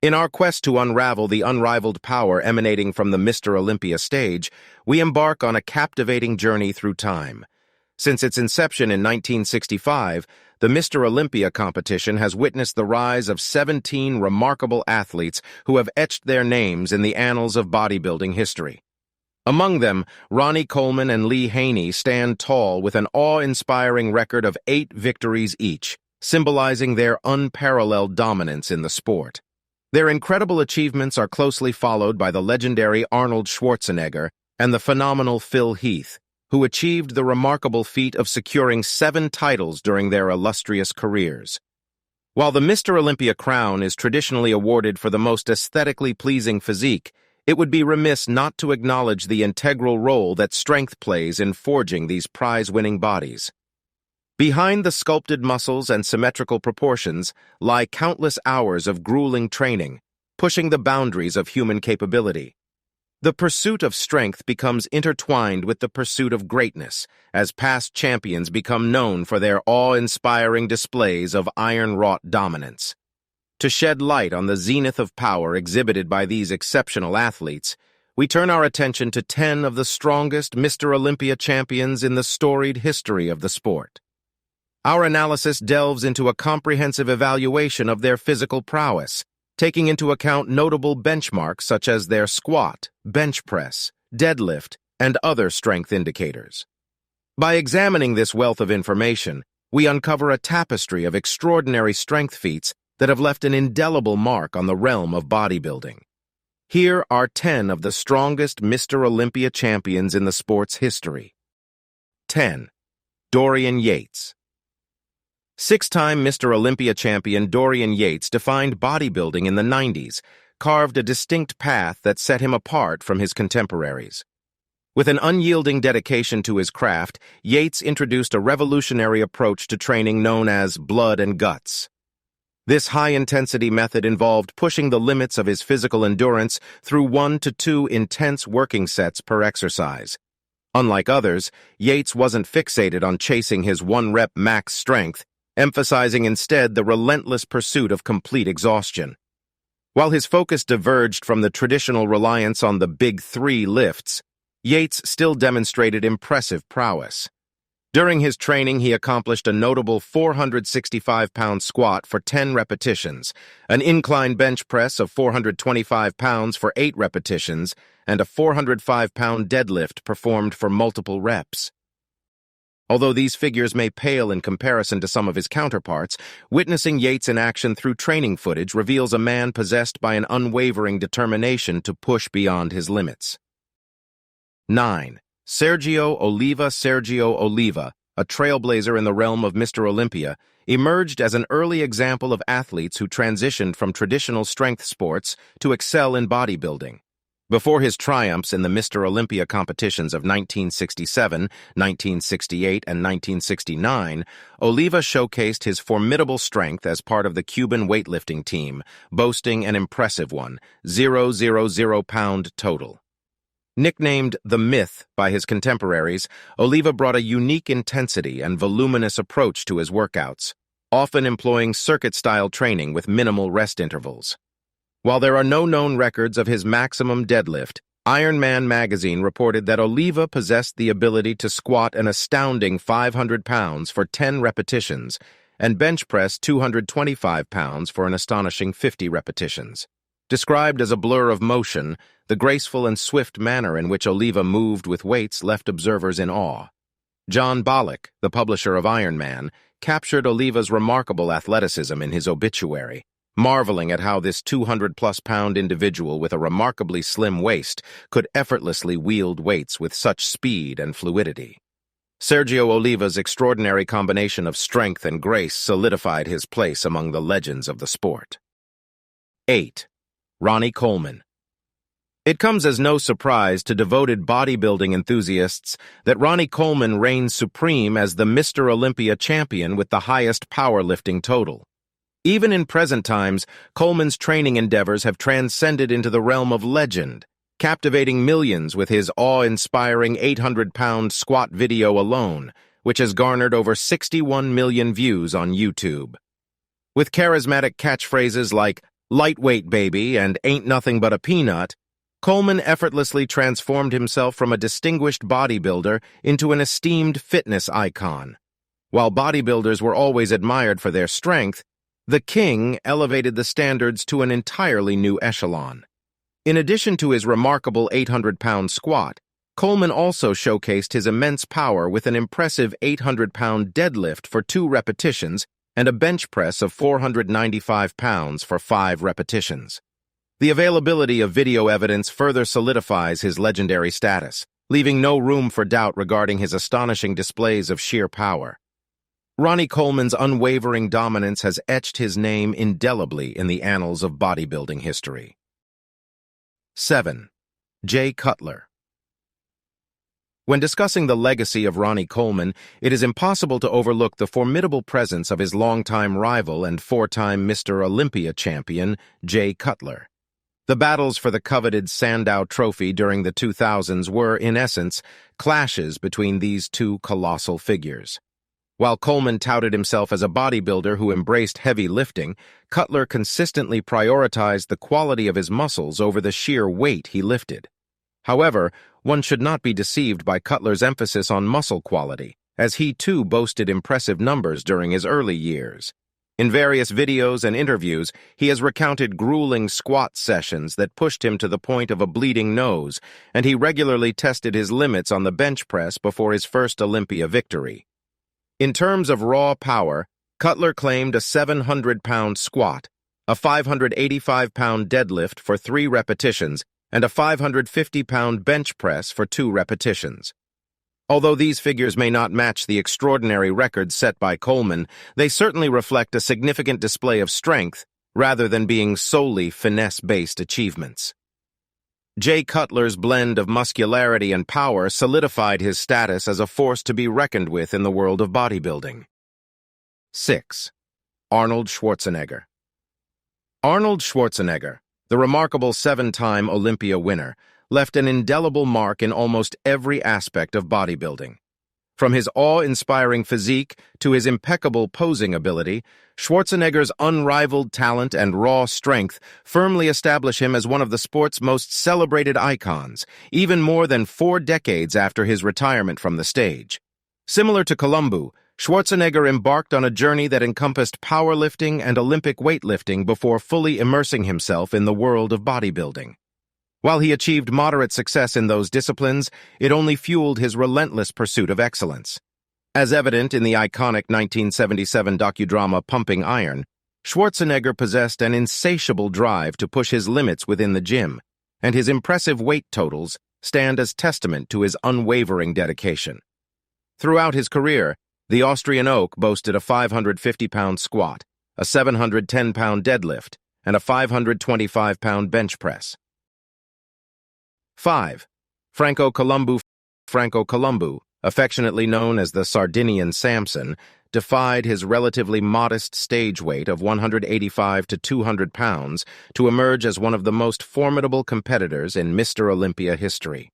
In our quest to unravel the unrivaled power emanating from the Mr. Olympia stage, we embark on a captivating journey through time. Since its inception in 1965, the Mr. Olympia competition has witnessed the rise of 17 remarkable athletes who have etched their names in the annals of bodybuilding history. Among them, Ronnie, Coleman, and Haney stand tall with an awe-inspiring record of 8 victories each, symbolizing their unparalleled dominance in the sport. Their incredible achievements are closely followed by the legendary Arnold Schwarzenegger and the phenomenal Phil Heath, who achieved the remarkable feat of securing 7 titles during their illustrious careers. While the Mr. Olympia crown is traditionally awarded for the most aesthetically pleasing physique, it would be remiss not to acknowledge the integral role that strength plays in forging these prize-winning bodies. Behind the sculpted muscles and symmetrical proportions lie countless hours of grueling training, pushing the boundaries of human capability. The pursuit of strength becomes intertwined with the pursuit of greatness, as past champions become known for their awe-inspiring displays of iron-wrought dominance. To shed light on the zenith of power exhibited by these exceptional athletes, we turn our attention to 10 of the strongest Mr. Olympia champions in the storied history of the sport. Our analysis delves into a comprehensive evaluation of their physical prowess, taking into account notable benchmarks such as their squat, bench press, deadlift, and other strength indicators. By examining this wealth of information, we uncover a tapestry of extraordinary strength feats that have left an indelible mark on the realm of bodybuilding. Here are 10 of the strongest Mr. Olympia champions in the sport's history. 10. Dorian Yates. 6-time Mr. Olympia champion Dorian Yates defined bodybuilding in the 90s, carved a distinct path that set him apart from his contemporaries. With an unyielding dedication to his craft, Yates introduced a revolutionary approach to training known as blood and guts. This high-intensity method involved pushing the limits of his physical endurance through 1 to 2 intense working sets per exercise. Unlike others, Yates wasn't fixated on chasing his 1-rep max strength, emphasizing instead the relentless pursuit of complete exhaustion. While his focus diverged from the traditional reliance on the big 3 lifts, Yates still demonstrated impressive prowess. During his training, he accomplished a notable 465-pound squat for 10 repetitions, an incline bench press of 425 pounds for 8 repetitions, and a 405-pound deadlift performed for multiple reps. Although these figures may pale in comparison to some of his counterparts, witnessing Yates in action through training footage reveals a man possessed by an unwavering determination to push beyond his limits. 9. Sergio Oliva. Sergio Oliva, a trailblazer in the realm of Mr. Olympia, emerged as an early example of athletes who transitioned from traditional strength sports to excel in bodybuilding. Before his triumphs in the Mr. Olympia competitions of 1967, 1968, and 1969, Oliva showcased his formidable strength as part of the Cuban weightlifting team, boasting an impressive 1,000-pound total. Nicknamed the Myth by his contemporaries, Oliva brought a unique intensity and voluminous approach to his workouts, often employing circuit-style training with minimal rest intervals. While there are no known records of his maximum deadlift, Iron Man magazine reported that Oliva possessed the ability to squat an astounding 500 pounds for 10 repetitions and bench press 225 pounds for an astonishing 50 repetitions. Described as a blur of motion, the graceful and swift manner in which Oliva moved with weights left observers in awe. John Bollock, the publisher of Iron Man, captured Oliva's remarkable athleticism in his obituary, marveling at how this 200-plus-pound individual with a remarkably slim waist could effortlessly wield weights with such speed and fluidity. Sergio Oliva's extraordinary combination of strength and grace solidified his place among the legends of the sport. 8. Ronnie Coleman. It comes as no surprise to devoted bodybuilding enthusiasts that Ronnie Coleman reigns supreme as the Mr. Olympia champion with the highest powerlifting total. Even in present times, Coleman's training endeavors have transcended into the realm of legend, captivating millions with his awe-inspiring 800-pound squat video alone, which has garnered over 61 million views on YouTube. With charismatic catchphrases like, Lightweight baby and ain't nothing but a peanut, Coleman effortlessly transformed himself from a distinguished bodybuilder into an esteemed fitness icon. While bodybuilders were always admired for their strength, the king elevated the standards to an entirely new echelon. In addition to his remarkable 800-pound squat, Coleman also showcased his immense power with an impressive 800-pound deadlift for 2 repetitions and a bench press of 495 pounds for 5 repetitions. The availability of video evidence further solidifies his legendary status, leaving no room for doubt regarding his astonishing displays of sheer power. Ronnie Coleman's unwavering dominance has etched his name indelibly in the annals of bodybuilding history. 7. Jay Cutler. When discussing the legacy of Ronnie Coleman, it is impossible to overlook the formidable presence of his longtime rival and 4-time Mr. Olympia champion, Jay Cutler. The battles for the coveted Sandow Trophy during the 2000s were, in essence, clashes between these two colossal figures. While Coleman touted himself as a bodybuilder who embraced heavy lifting, Cutler consistently prioritized the quality of his muscles over the sheer weight he lifted. However, one should not be deceived by Cutler's emphasis on muscle quality, as he too boasted impressive numbers during his early years. In various videos and interviews, he has recounted grueling squat sessions that pushed him to the point of a bleeding nose, and he regularly tested his limits on the bench press before his first Olympia victory. In terms of raw power, Cutler claimed a 700-pound squat, a 585-pound deadlift for 3 repetitions, and a 550-pound bench press for 2 repetitions. Although these figures may not match the extraordinary records set by Coleman, they certainly reflect a significant display of strength rather than being solely finesse-based achievements. Jay Cutler's blend of muscularity and power solidified his status as a force to be reckoned with in the world of bodybuilding. 6. Arnold Schwarzenegger. Arnold Schwarzenegger, the remarkable 7-time Olympia winner, left an indelible mark in almost every aspect of bodybuilding. From his awe-inspiring physique to his impeccable posing ability, Schwarzenegger's unrivaled talent and raw strength firmly establish him as one of the sport's most celebrated icons, even more than 4 decades after his retirement from the stage. Similar to Columbu, Schwarzenegger embarked on a journey that encompassed powerlifting and Olympic weightlifting before fully immersing himself in the world of bodybuilding. While he achieved moderate success in those disciplines, it only fueled his relentless pursuit of excellence. As evident in the iconic 1977 docudrama Pumping Iron, Schwarzenegger possessed an insatiable drive to push his limits within the gym, and his impressive weight totals stand as testament to his unwavering dedication. Throughout his career, the Austrian oak boasted a 550-pound squat, a 710-pound deadlift, and a 525-pound bench press. 5. Franco Columbu. Franco Columbu, affectionately known as the Sardinian Samson, defied his relatively modest stage weight of 185 to 200 pounds to emerge as one of the most formidable competitors in Mr. Olympia history.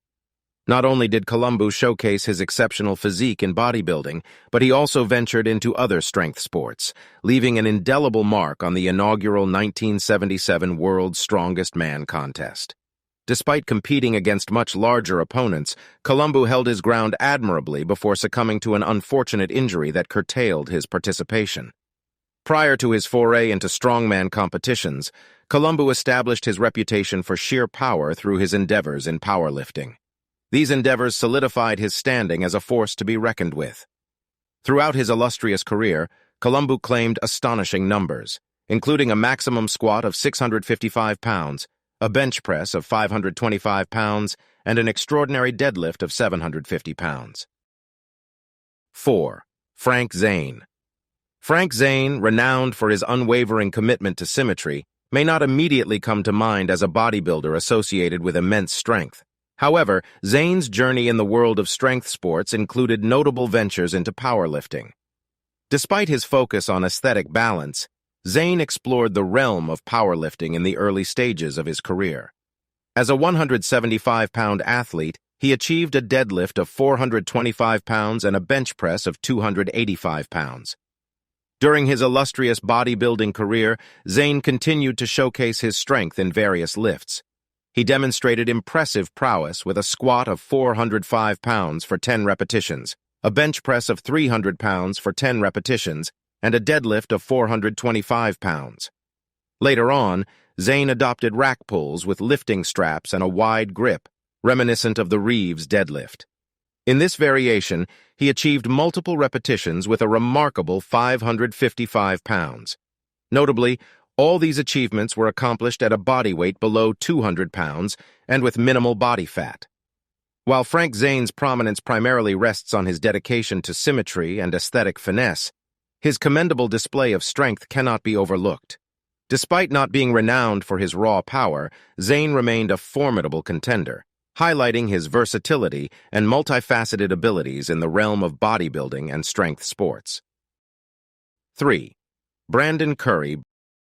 Not only did Columbu showcase his exceptional physique in bodybuilding, but he also ventured into other strength sports, leaving an indelible mark on the inaugural 1977 World's Strongest Man contest. Despite competing against much larger opponents, Columbu held his ground admirably before succumbing to an unfortunate injury that curtailed his participation. Prior to his foray into strongman competitions, Columbu established his reputation for sheer power through his endeavors in powerlifting. These endeavors solidified his standing as a force to be reckoned with. Throughout his illustrious career, Columbu claimed astonishing numbers, including a maximum squat of 655 pounds, a bench press of 525 pounds, and an extraordinary deadlift of 750 pounds. 4. Frank Zane. Frank Zane, renowned for his unwavering commitment to symmetry, may not immediately come to mind as a bodybuilder associated with immense strength. However, Zane's journey in the world of strength sports included notable ventures into powerlifting. Despite his focus on aesthetic balance, Zane explored the realm of powerlifting in the early stages of his career. As a 175-pound athlete, he achieved a deadlift of 425 pounds and a bench press of 285 pounds. During his illustrious bodybuilding career, Zane continued to showcase his strength in various lifts. He demonstrated impressive prowess with a squat of 405 pounds for 10 repetitions, a bench press of 300 pounds for 10 repetitions, and a deadlift of 425 pounds. Later on, Zane adopted rack pulls with lifting straps and a wide grip, reminiscent of the Reeves deadlift. In this variation, he achieved multiple repetitions with a remarkable 555 pounds. Notably, all these achievements were accomplished at a body weight below 200 pounds and with minimal body fat. While Frank Zane's prominence primarily rests on his dedication to symmetry and aesthetic finesse, his commendable display of strength cannot be overlooked. Despite not being renowned for his raw power, Zane remained a formidable contender, highlighting his versatility and multifaceted abilities in the realm of bodybuilding and strength sports. 3. Brandon Curry.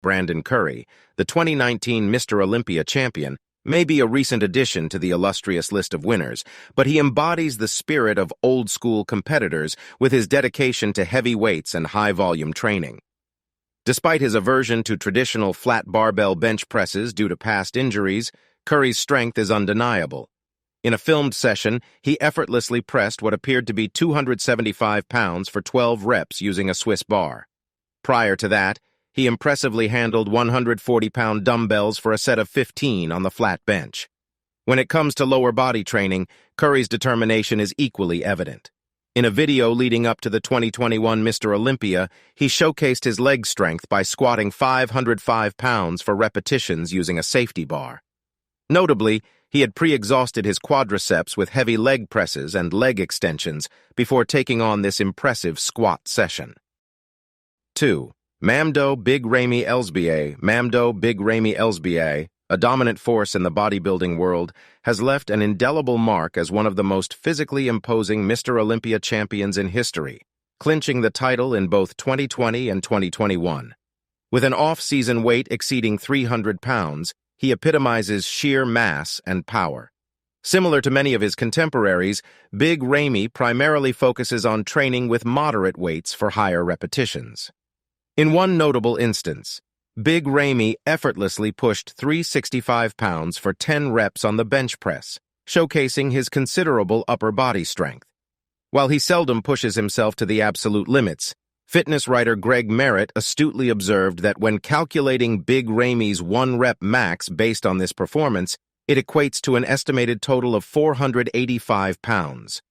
Brandon Curry, the 2019 Mr. Olympia champion, may be a recent addition to the illustrious list of winners, but he embodies the spirit of old-school competitors with his dedication to heavy weights and high-volume training. Despite his aversion to traditional flat barbell bench presses due to past injuries, Curry's strength is undeniable. In a filmed session, he effortlessly pressed what appeared to be 275 pounds for 12 reps using a Swiss bar. Prior to that, he impressively handled 140-pound dumbbells for a set of 15 on the flat bench. When it comes to lower body training, Curry's determination is equally evident. In a video leading up to the 2021 Mr. Olympia, he showcased his leg strength by squatting 505 pounds for repetitions using a safety bar. Notably, he had pre-exhausted his quadriceps with heavy leg presses and leg extensions before taking on this impressive squat session. 2. Mamdo Big Ramy Elsbier. Mamdo Big Ramy Elsbier, a dominant force in the bodybuilding world, has left an indelible mark as one of the most physically imposing Mr. Olympia champions in history, clinching the title in both 2020 and 2021. With an off-season weight exceeding 300 pounds, he epitomizes sheer mass and power. Similar to many of his contemporaries, Big Ramy primarily focuses on training with moderate weights for higher repetitions. In one notable instance, Big Ramy effortlessly pushed 365 pounds for 10 reps on the bench press, showcasing his considerable upper body strength. While he seldom pushes himself to the absolute limits, fitness writer Greg Merritt astutely observed that when calculating Big Ramy's 1-rep max based on this performance, it equates to an estimated total of 485 pounds.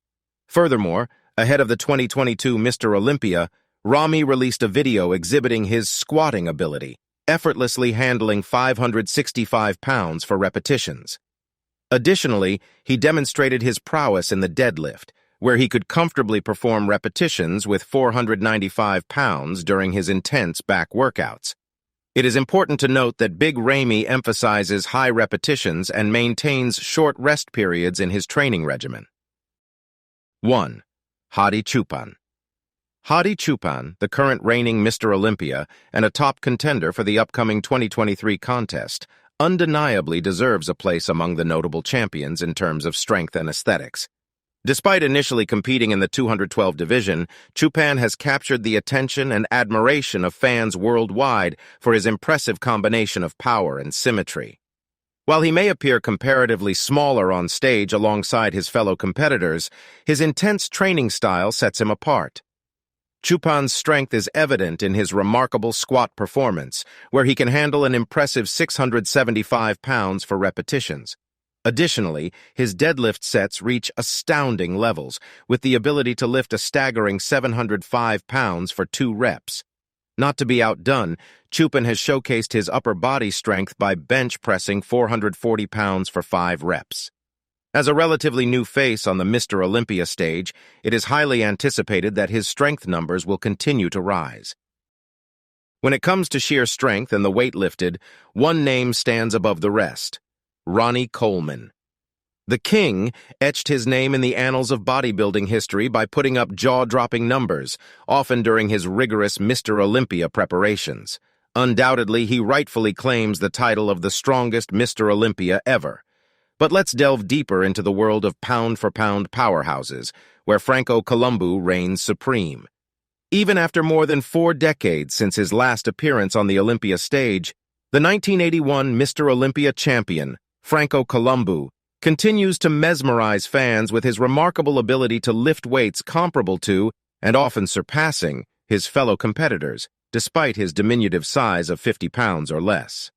Furthermore, ahead of the 2022 Mr. Olympia, Ronnie released a video exhibiting his squatting ability, effortlessly handling 565 pounds for repetitions. Additionally, he demonstrated his prowess in the deadlift, where he could comfortably perform repetitions with 495 pounds during his intense back workouts. It is important to note that Big Ramy emphasizes high repetitions and maintains short rest periods in his training regimen. 1. Hadi Choopan. Hadi Choopan, the current reigning Mr. Olympia and a top contender for the upcoming 2023 contest, undeniably deserves a place among the notable champions in terms of strength and aesthetics. Despite initially competing in the 212 division, Choopan has captured the attention and admiration of fans worldwide for his impressive combination of power and symmetry. While he may appear comparatively smaller on stage alongside his fellow competitors, his intense training style sets him apart. Choopan's strength is evident in his remarkable squat performance, where he can handle an impressive 675 pounds for repetitions. Additionally, his deadlift sets reach astounding levels, with the ability to lift a staggering 705 pounds for 2 reps. Not to be outdone, Choopan has showcased his upper body strength by bench pressing 440 pounds for 5 reps. As a relatively new face on the Mr. Olympia stage, it is highly anticipated that his strength numbers will continue to rise. When it comes to sheer strength and the weight lifted, one name stands above the rest: Ronnie Coleman. The King etched his name in the annals of bodybuilding history by putting up jaw-dropping numbers, often during his rigorous Mr. Olympia preparations. Undoubtedly, he rightfully claims the title of the strongest Mr. Olympia ever. But let's delve deeper into the world of pound-for-pound powerhouses, where Franco Columbu reigns supreme. Even after more than 4 decades since his last appearance on the Olympia stage, the 1981 Mr. Olympia champion, Franco Columbu, continues to mesmerize fans with his remarkable ability to lift weights comparable to, and often surpassing, his fellow competitors, despite his diminutive size of 50 pounds or less.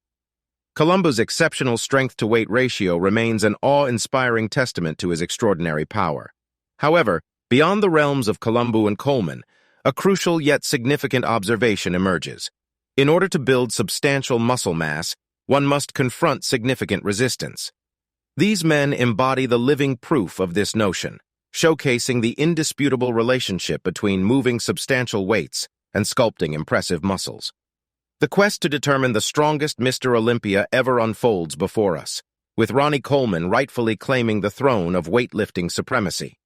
Columbu's exceptional strength-to-weight ratio remains an awe-inspiring testament to his extraordinary power. However, beyond the realms of Columbu and Coleman, a crucial yet significant observation emerges. In order to build substantial muscle mass, one must confront significant resistance. These men embody the living proof of this notion, showcasing the indisputable relationship between moving substantial weights and sculpting impressive muscles. The quest to determine the strongest Mr. Olympia ever unfolds before us, with Ronnie Coleman rightfully claiming the throne of weightlifting supremacy.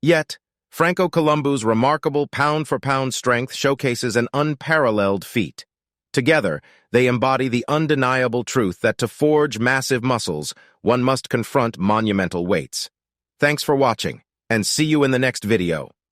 Yet, Franco Columbu's remarkable pound-for-pound strength showcases an unparalleled feat. Together, they embody the undeniable truth that to forge massive muscles, one must confront monumental weights. Thanks for watching, and see you in the next video.